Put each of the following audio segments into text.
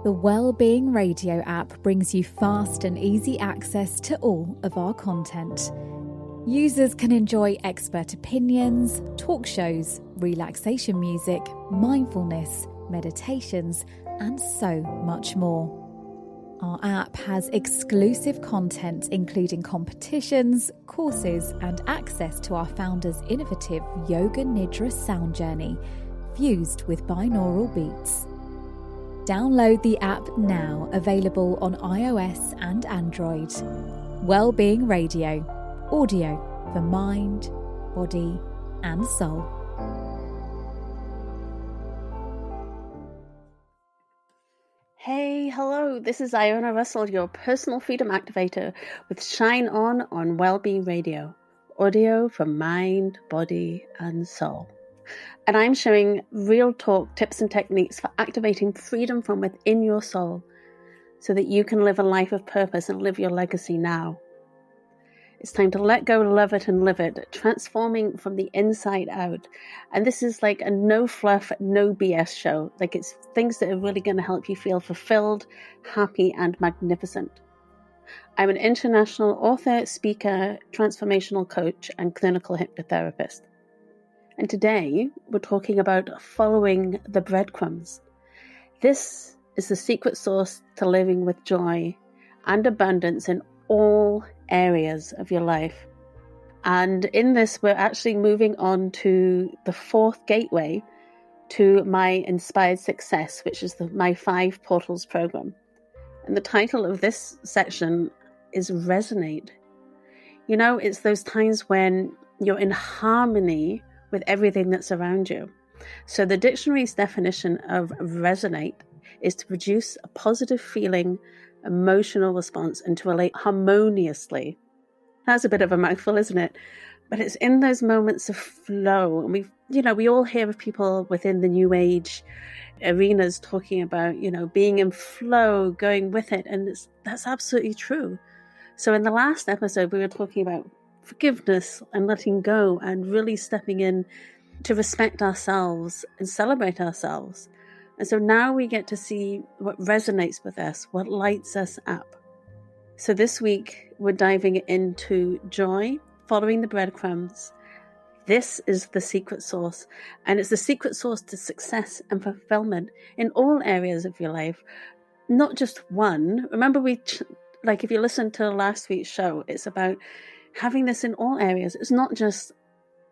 The Wellbeing Radio app brings you fast and easy access to all of our content. Users can enjoy expert opinions, talk shows, relaxation music, mindfulness, meditations, and so much more. Our app has exclusive content including competitions, courses, and access to our founders' innovative Yoga Nidra sound journey, fused with binaural beats. Download the app now, available on iOS and Android. Wellbeing Radio, audio for mind, body, and soul. Hey, hello, this is Iona Russell, your personal freedom activator with Shine On Wellbeing Radio, audio for mind, body, and soul. And I'm sharing real talk tips and techniques for activating freedom from within your soul so that you can live a life of purpose and live your legacy now. It's time to let go, love it, and live it, transforming from the inside out. And this is like a no fluff, no BS show. Like, it's things that are really going to help you feel fulfilled, happy, and magnificent. I'm an international author, speaker, transformational coach, and clinical hypnotherapist. And today we're talking about following the breadcrumbs. This is the secret sauce to living with joy and abundance in all areas of your life. And in this, we're actually moving on to the fourth gateway to my Inspired Success, which is my 5 Portals program. And the title of this section is Resonate. You know, it's those times when you're in harmony with everything that's around you. So the dictionary's definition of resonate is to produce a positive feeling, emotional response, and to relate harmoniously. That's a bit of a mouthful, isn't it? But it's in those moments of flow. And we all hear of people within the new age arenas talking about, being in flow, going with it. And that's absolutely true. So in the last episode, we were talking about forgiveness and letting go and really stepping in to respect ourselves and celebrate ourselves. And so now we get to see what resonates with us, what lights us up. So this week, we're diving into joy, following the breadcrumbs. This is the secret sauce, and it's the secret sauce to success and fulfillment in all areas of your life, not just one. Remember, if you listen to last week's show, it's about having this in all areas. It's not just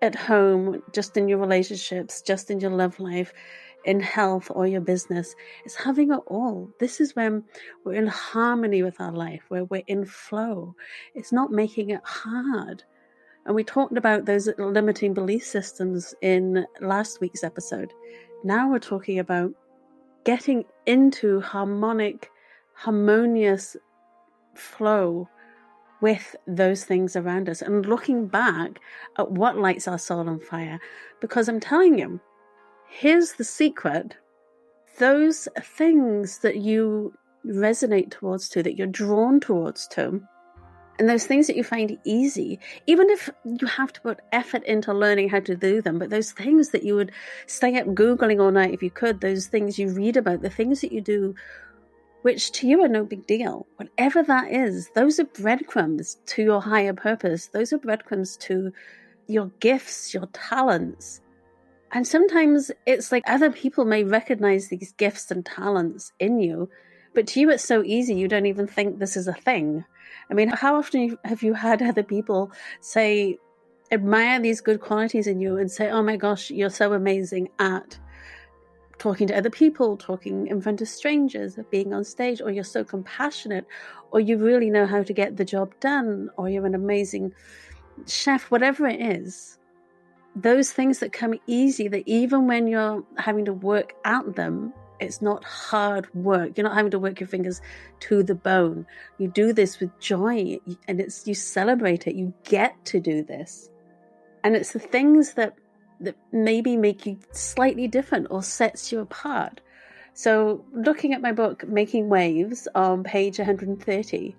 at home, just in your relationships, just in your love life, in health or your business. It's having it all. This is when we're in harmony with our life, where we're in flow. It's not making it hard. And we talked about those limiting belief systems in last week's episode. Now we're talking about getting into harmonious flow with those things around us and looking back at what lights our soul on fire. Because I'm telling you, here's the secret. Those things that you resonate towards to, that you're drawn towards to, and those things that you find easy, even if you have to put effort into learning how to do them, but those things that you would stay up Googling all night if you could, those things you read about, the things that you do, which to you are no big deal, whatever that is, those are breadcrumbs to your higher purpose. Those are breadcrumbs to your gifts, your talents. And sometimes it's like other people may recognize these gifts and talents in you, but to you it's so easy you don't even think this is a thing. I mean, how often have you had other people admire these good qualities in you and say, oh my gosh, you're so amazing at talking to other people, talking in front of strangers, being on stage, or you're so compassionate, or you really know how to get the job done, or you're an amazing chef, whatever it is. Those things that come easy, that even when you're having to work at them, it's not hard work. You're not having to work your fingers to the bone. You do this with joy, and you celebrate it. You get to do this. And it's the things that maybe make you slightly different or sets you apart. So looking at my book, Making Waves, on page 130,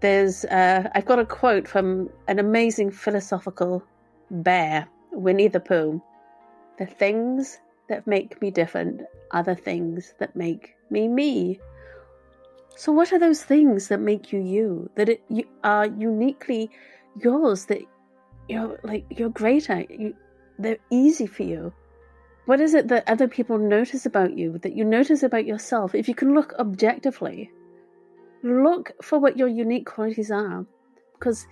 I've got a quote from an amazing philosophical bear, Winnie the Pooh. The things that make me different are the things that make me me. So what are those things that make you you, that you are uniquely yours, that you're great at, they're easy for you? What is it that other people notice about you, that you notice about yourself? If you can look objectively, look for what your unique qualities are, because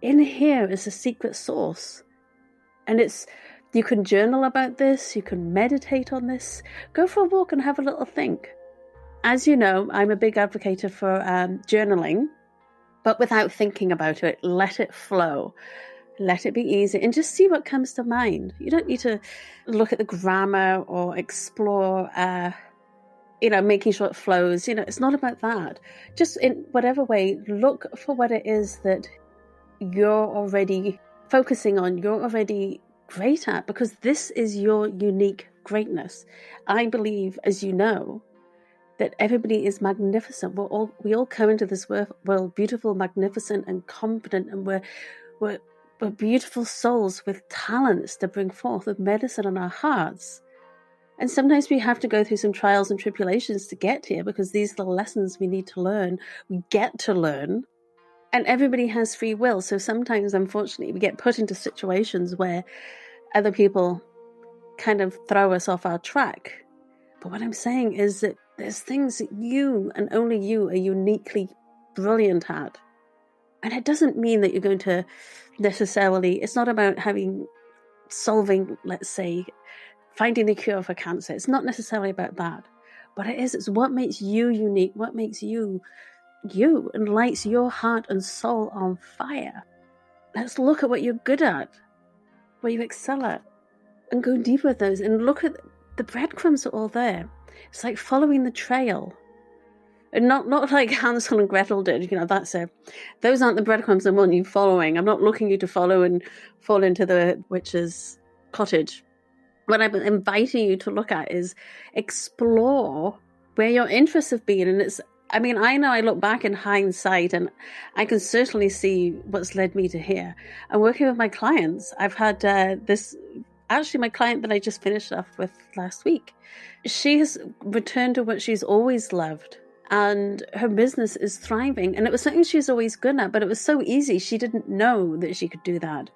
in here is a secret source. And you can journal about this, you can meditate on this, go for a walk and have a little think. As you know, I'm a big advocate for journaling, but without thinking about it. Let it flow. Let it be easy and just see what comes to mind. You don't need to look at the grammar or explore, making sure it flows. It's not about that. Just in whatever way, look for what it is that you're already focusing on, you're already great at, because this is your unique greatness. I believe, as you know, that everybody is magnificent. We all come into this world beautiful, magnificent, and confident, and we're beautiful souls with talents to bring forth, with medicine in our hearts. And sometimes we have to go through some trials and tribulations to get here, because these are the lessons we need to learn. We get to learn. And everybody has free will. So sometimes, unfortunately, we get put into situations where other people kind of throw us off our track. But what I'm saying is that there's things that you and only you are uniquely brilliant at. And it doesn't mean that you're going to necessarily, it's not about solving, let's say, finding the cure for cancer. It's not necessarily about that. But it's what makes you unique, what makes you you, and lights your heart and soul on fire. Let's look at what you're good at, what you excel at, and go deep with those, and look at the breadcrumbs are all there. It's like following the trail. And not like Hansel and Gretel did, those aren't the breadcrumbs I want you following. I'm not looking you to follow and fall into the witch's cottage. What I'm inviting you to look at is explore where your interests have been. And I know I look back in hindsight and I can certainly see what's led me to here. And working with my clients, I've had my client that I just finished off with last week, she has returned to what she's always loved. And her business is thriving. And it was something she's always good at, but it was so easy. She didn't know that she could do that.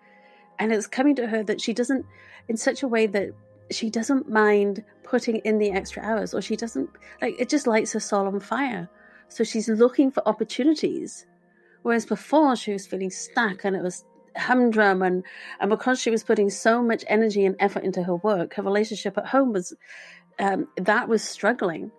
And it's coming to her that she doesn't, in such a way that she doesn't mind putting in the extra hours, or she doesn't, it just lights her soul on fire. So she's looking for opportunities. Whereas before she was feeling stuck and it was humdrum. And because she was putting so much energy and effort into her work, her relationship at home was struggling.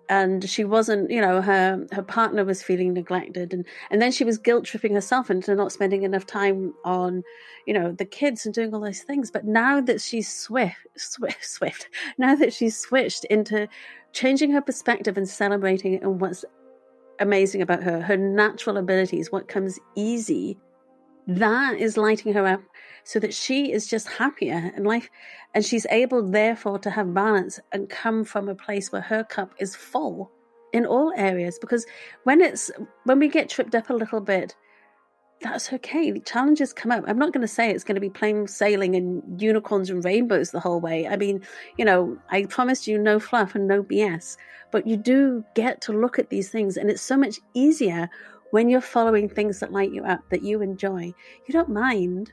And she wasn't, her partner was feeling neglected. And then she was guilt tripping herself into not spending enough time on, the kids and doing all those things. But now that she's now that she's switched into changing her perspective and celebrating and what's amazing about her natural abilities, what comes easy, that is lighting her up so that she is just happier in life. And she's able, therefore, to have balance and come from a place where her cup is full in all areas. Because when we get tripped up a little bit, that's okay. The challenges come up. I'm not going to say it's going to be plain sailing and unicorns and rainbows the whole way. I promised you no fluff and no BS. But you do get to look at these things, and it's so much easier when you're following things that light you up, that you enjoy. You don't mind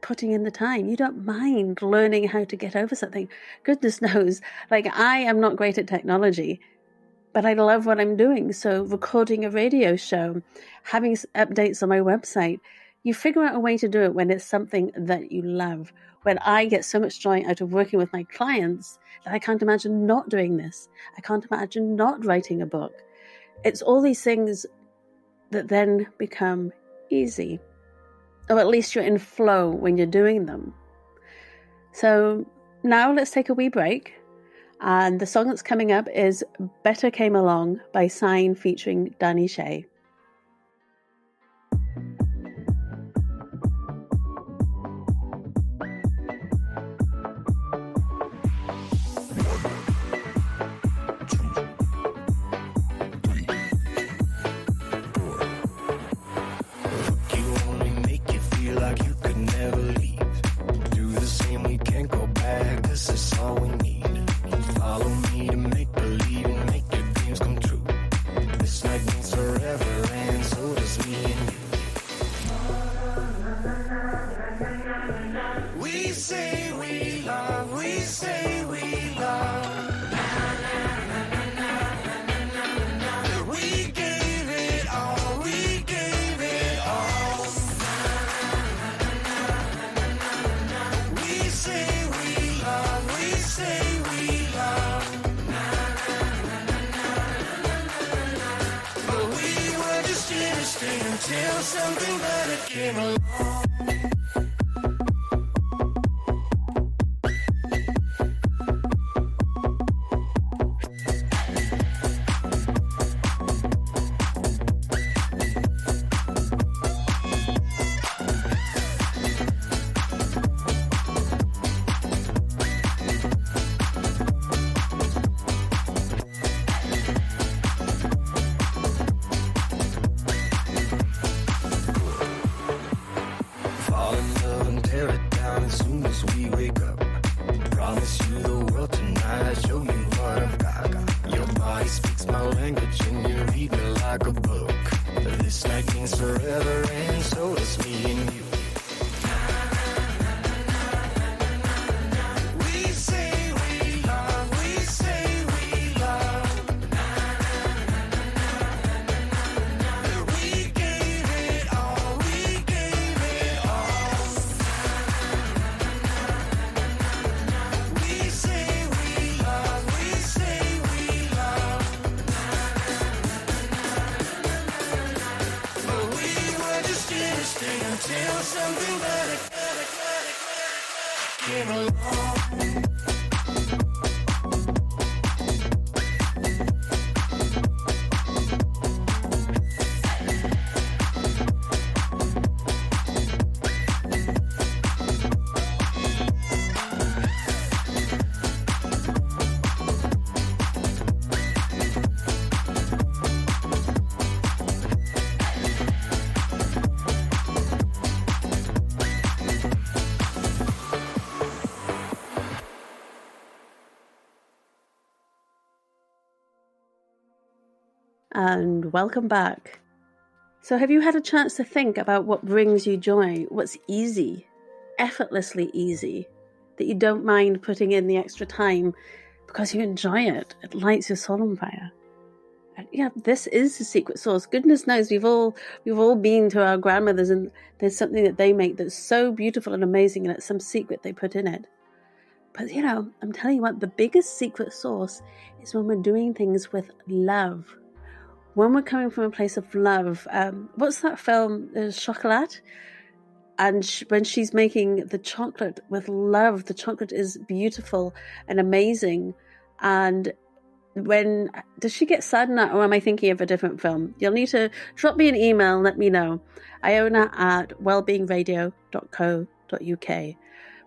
putting in the time. You don't mind learning how to get over something. Goodness knows, I am not great at technology, but I love what I'm doing. So recording a radio show, having updates on my website, you figure out a way to do it when it's something that you love. When I get so much joy out of working with my clients that I can't imagine not doing this. I can't imagine not writing a book. It's all these things that then become easy. Or at least you're in flow when you're doing them. So now let's take a wee break. And the song that's coming up is Better Came Along by Sign featuring Danny Shay. All we we say we love. We gave it all, we gave it all. We say we love, we say we love. But we were just innocent until something better came along. Until something better came along. And welcome back. So have you had a chance to think about what brings you joy? What's easy, effortlessly easy, that you don't mind putting in the extra time because you enjoy it? It lights your soul on fire. And yeah, this is the secret sauce. Goodness knows we've all been to our grandmothers and there's something that they make that's so beautiful and amazing and it's some secret they put in it. But I'm telling you what, the biggest secret sauce is when we're doing things with love. When we're coming from a place of love. What's that film, Chocolat? And when she's making the chocolate with love, the chocolate is beautiful and amazing. And does she get sad in that, or am I thinking of a different film? You'll need to drop me an email and let me know. Iona@wellbeingradio.co.uk.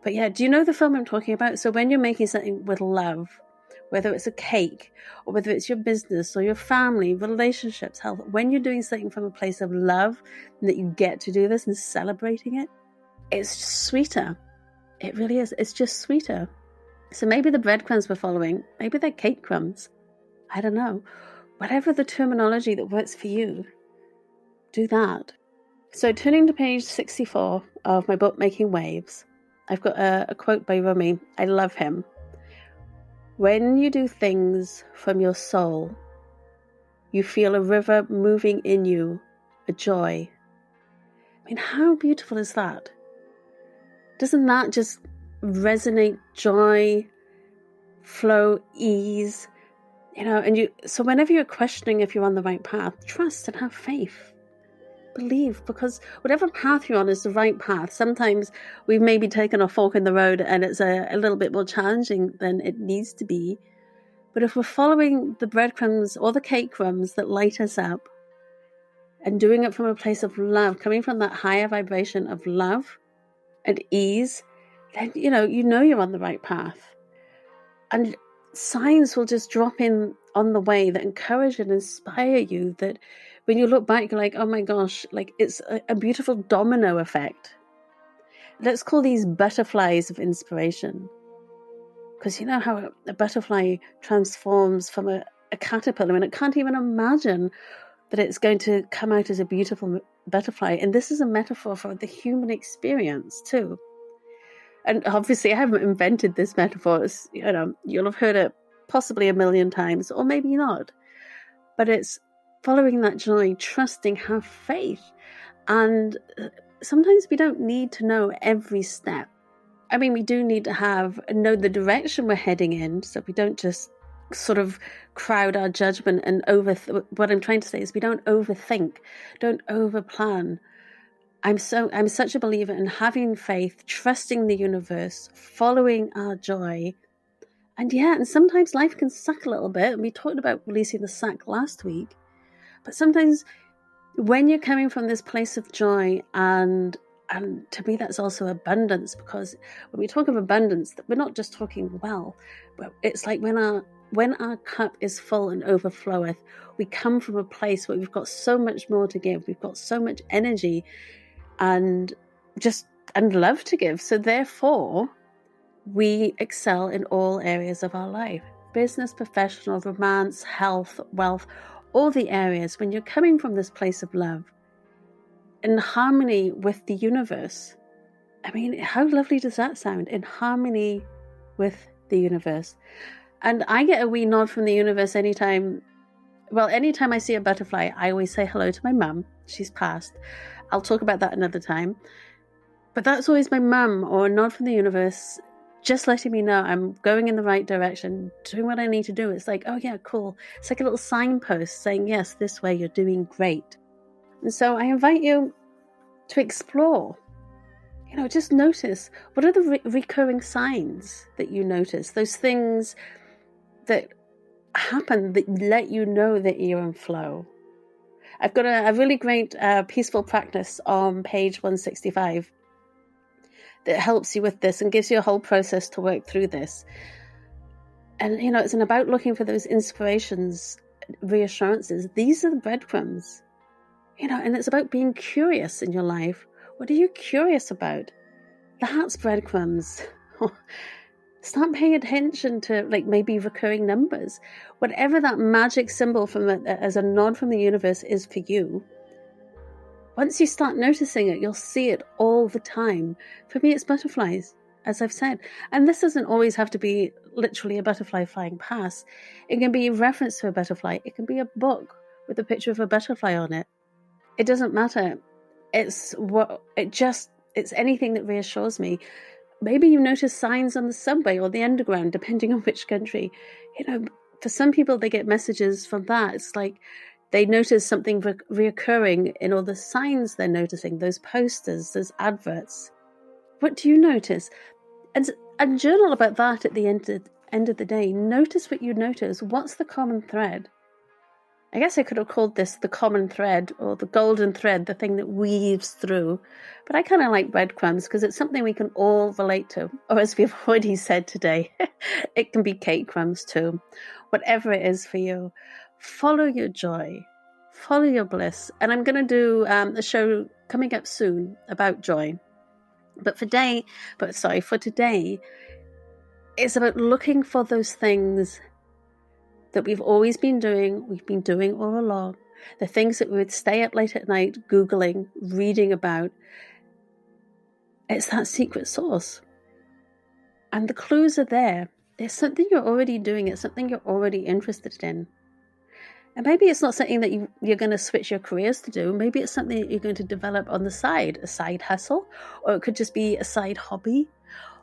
But yeah, do you know the film I'm talking about? So when you're making something with love, whether it's a cake or whether it's your business or your family, relationships, health, when you're doing something from a place of love and that you get to do this and celebrating it, it's just sweeter. It really is. It's just sweeter. So maybe the breadcrumbs we're following, maybe they're cake crumbs. I don't know. Whatever the terminology that works for you, do that. So turning to page 64 of my book, Making Waves, I've got a quote by Rumi. I love him. When you do things from your soul, you feel a river moving in you, a joy. I mean, how beautiful is that? Doesn't that just resonate joy, flow, ease? So whenever you're questioning if you're on the right path, trust and have faith. Believe, because whatever path you're on is the right path. Sometimes we've maybe taken a fork in the road and it's a little bit more challenging than it needs to be. But if we're following the breadcrumbs or the cake crumbs that light us up and doing it from a place of love, coming from that higher vibration of love and ease, then you know you're on the right path. And signs will just drop in on the way that encourage and inspire you, that when you look back, you're like, oh my gosh, like it's a beautiful domino effect. Let's call these butterflies of inspiration. Because you know how a butterfly transforms from a caterpillar, and it can't even imagine that it's going to come out as a beautiful butterfly. And this is a metaphor for the human experience too. And obviously I haven't invented this metaphor. It's, you'll have heard it possibly a million times, or maybe not. But it's following that joy, trusting, have faith. And sometimes we don't need to know every step. I mean, we do need to know the direction we're heading in, so we don't just sort of crowd our judgment and what I'm trying to say is we don't overthink, don't overplan. I'm such a believer in having faith, trusting the universe, following our joy. And sometimes life can suck a little bit. And we talked about releasing the suck last week. But sometimes when you're coming from this place of joy, and to me that's also abundance, because when we talk of abundance, we're not just talking well, but it's like when our cup is full and overfloweth, we come from a place where we've got so much more to give. We've got so much energy and love to give. So therefore, we excel in all areas of our life: business, professional, romance, health, wealth, all the areas. When you're coming from this place of love, in harmony with the universe. I mean, how lovely does that sound? In harmony with the universe. And I get a wee nod from the universe anytime I see a butterfly. I always say hello to my mum. She's passed. I'll talk about that another time. But that's always my mum, or a nod from the universe, just letting me know I'm going in the right direction, doing what I need to do. It's like, oh yeah, cool. It's like a little signpost saying, yes, this way, you're doing great. And so I invite you to explore. Just notice, what are the recurring signs that you notice? Those things that happen that let you know that you're in flow. I've got a really great peaceful practice on page 165 that helps you with this and gives you a whole process to work through this. And, it's about looking for those inspirations, reassurances. These are the breadcrumbs. And it's about being curious in your life. What are you curious about? That's breadcrumbs. Start paying attention to maybe recurring numbers. Whatever that magic symbol as a nod from the universe is for you, once you start noticing it, you'll see it all the time. For me, it's butterflies, as I've said. And this doesn't always have to be literally a butterfly flying past. It can be a reference to a butterfly. It can be a book with a picture of a butterfly on it. It doesn't matter. It's anything that reassures me. Maybe you notice signs on the subway or the underground, depending on which country. For some people, they get messages from that. It's like they notice something reoccurring in all the signs they're noticing, those posters, those adverts. What do you notice? And journal about that at the end of the day. Notice what you notice. What's the common thread? I guess I could have called this the common thread, or the golden thread, the thing that weaves through. But I kind of like breadcrumbs because it's something we can all relate to. Or as we've already said today, it can be cake crumbs too. Whatever it is for you, follow your joy, follow your bliss. And I'm going to do a show coming up soon about joy. But for today, it's about looking for those things that we've always been doing, we've been doing all along, the things that we would stay up late at night, Googling, reading about. It's that secret sauce. And the clues are there. There's something you're already doing. It's something you're already interested in. And maybe it's not something that you're going to switch your careers to do. Maybe it's something that you're going to develop on the side, a side hustle, or it could just be a side hobby.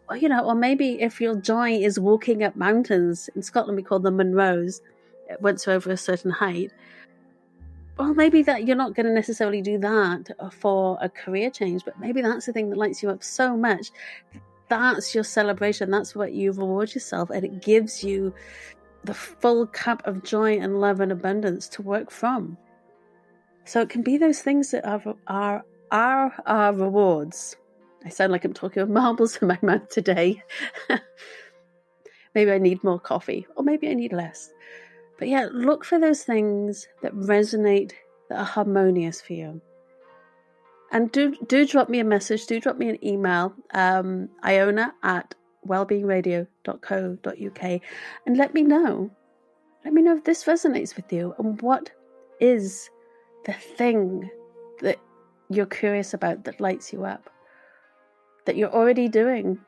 Or maybe if your joy is walking up mountains, in Scotland we call them Munros, once you're over a certain height. Well, maybe that you're not going to necessarily do that for a career change, but maybe that's the thing that lights you up so much. That's your celebration. That's what you reward yourself, and it gives you the full cup of joy and love and abundance to work from. So it can be those things that are our rewards. I sound like I'm talking with marbles in my mouth today. Maybe I need more coffee, or maybe I need less. But yeah, look for those things that resonate, that are harmonious for you. And do drop me a message, do drop me an email, iona@wellbeingradio.co.uk, and let me know. Let me know if this resonates with you, and what is the thing that you're curious about that lights you up, that you're already doing,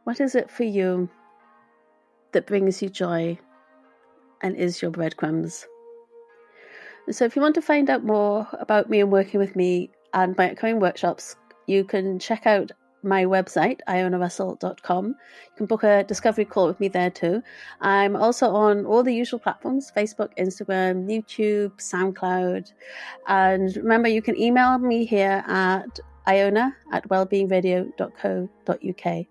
What is it for you that brings you joy and is your breadcrumbs? And so if you want to find out more about me and working with me and my upcoming workshops, you can check out my website, ionarussell.com. You can book a discovery call with me there too. I'm also on all the usual platforms, Facebook, Instagram, YouTube, SoundCloud. And remember, you can email me here at iona@wellbeingradio.co.uk.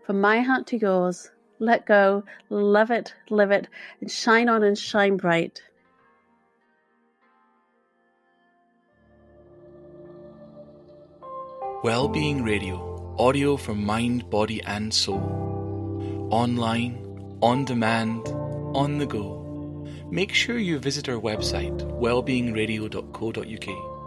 From my heart to yours, let go, love it, live it, and shine on and shine bright. Wellbeing Radio, audio from mind, body and soul. Online, on demand, on the go. Make sure you visit our website, wellbeingradio.co.uk.